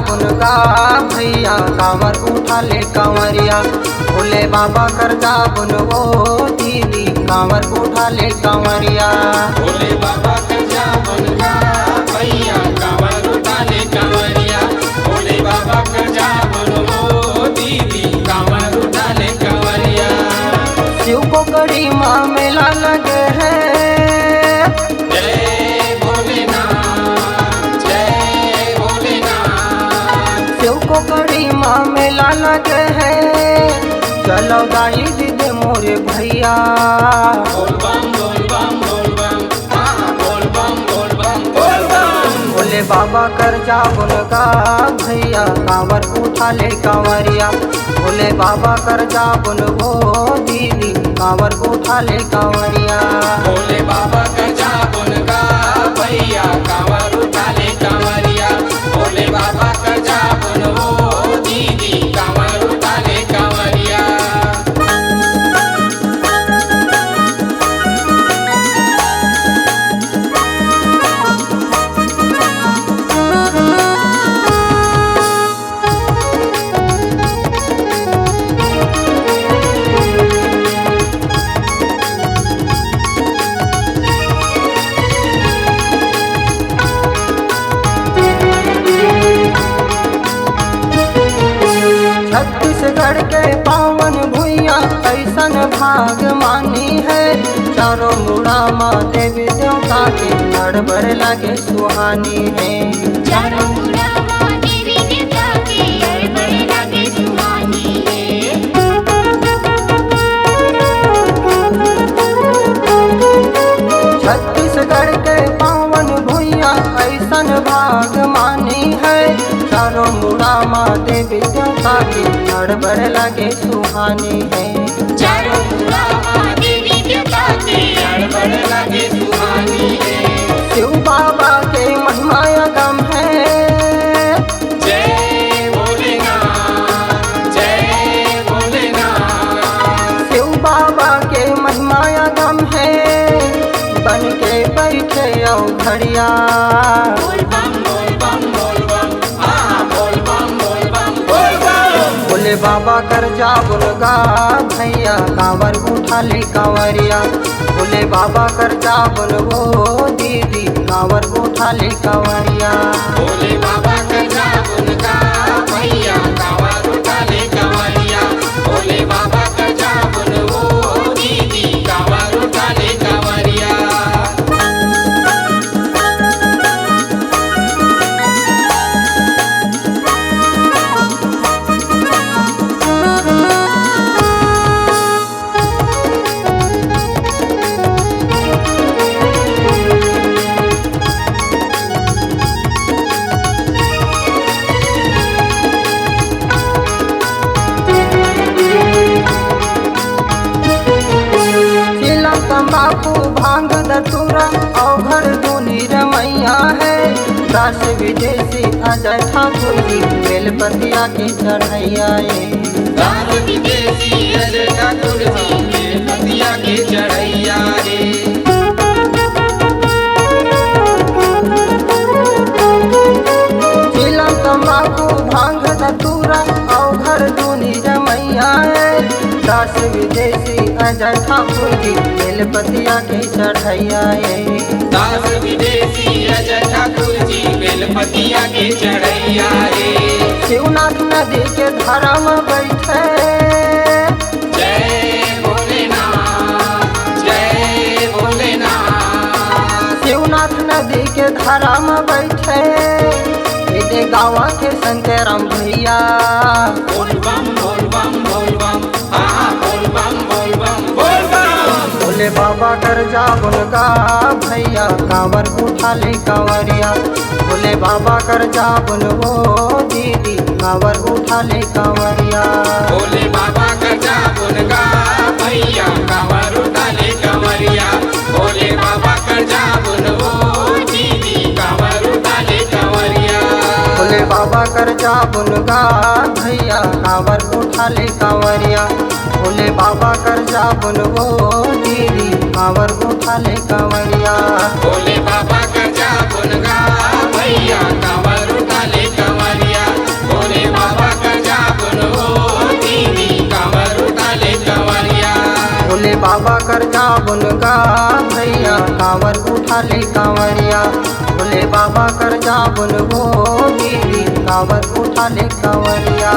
बुन गा भैया कांवर उठा ले कांवरिया। भोले बाबा कर जा बुन वो दीदी कांवर उठा ले कांवरिया। भोले बाबा कर जा बुन गा भैया कांवर उठा ले कांवरिया। भोले बाबा कर जा बुन वो दीदी कांवर उठा ले कांवरिया। शिव को कड़ी माँ मेला लगे है, जय भोलेनाथ जय भोलेनाथ। शिव को कड़ी माँ मेला लगे है, चलो गाई दीदे मोरे भैया। बोल बम बोल बम बोल बम हाँ बोल बम बोल बम बोल बम। भोले बाबा कर जा बुन गा भैया कांवर उठा ले कांवरिया। भोले बाबा कर जा बुन वो दीदी कांवर उठा ले कांवरिया। भोले बाबा कर जा बुन गा भैया कांवर उठा ले कांवरिया। भोले बाबा कर जा बुन वो दीदी कांवर उठा ले कांवरिया। छत्तीसगढ़ के पावन भुइया ऐसन भाग मानी है, चारों मुड़ा माँ देवी देवता के बड़ लगे सुहानी है। चारों मुड़ा माँ देवी देवता के बड़े लगे सुहानी है। छत्तीसगढ़ के पावन भुइया ऐसन भाग मानी है, चारों मुड़ा माँ देवी देवता की बड़ लगे सुहानी है। चारों मुड़ा माँ देवी देवता के बड़ लगे सुहानी है। शिव बाबा के महिमा गम है, जय भोलेनाथ जय भोलेनाथ। शिव बाबा के महिमा गम है, बन के बैठे औ घड़िया। बोल बम बोल बम बोल बम हाँ बोल बम बोल बम बोल बम। भोले बाबा कर जा बुन गा भैया कांवर उठा ले कांवरिया। भोले बाबा कर जा बुन वो दीदी कांवर उठा ले कांवरिया। भोले बाबा कर जा बुन गा भैया कांवर उठा ले कांवरिया। भोले बाबा कर जा बुन वो दीदी कांवर उठा ले कांवरिया। तंबाकू भांग दतूरा औघर दूनी रमैया है, दास विदेशी अजय ठाकुर जी बेलपतिया की चढ़ैया है। दास विदेशी अजय ठाकुर जी बेलपतिया के चढ़ैया रे। चिलम तंबाकू भांग दतूरा औघर दूनी रमैया है, दास विदेशी अजय ठाकुर जी बेलपतिया की चढ़ैया है। दास विदेशी अजय ठाकुर जी बेलपतिया के चढ़ैया रे। शिवनाथ नदी के धारा में बैठे, जय भोलेनाथ जय भोलेनाथ। शिवनाथ नदी के धारा में बैठे, ये गाँव के शंकरम भैया। बोल बम बोल बम बोल बम हाँ बोल बम बोल बम बोल बम। भोले बाबा कर जा बुन गा भैया कांवर उठा ले कांवरिया। भोले बाबा कर जा बुन वो दीदी कांवर उठा ले कांवरिया। भोले बाबा कर जा बुन गा भैया कांवर उठा ले कांवरिया। भोले बाबा कर जा बुन वो दीदी कांवर उठा ले कांवरिया। भोले बाबा कर जा बुन गा भैया कांवर उठा ले कांवरिया। भोले बाबा कर जा बुन वो दीदी कांवर उठा ले कांवरिया। भोले बाबा कर जा बुन गा भैया कांवर उठा ले कांवरिया। बुन गा भैया कांवर उठा ले कांवरिया। भोले बाबा कर जा बुन वो दीदी कांवर उठा ले कांवरिया।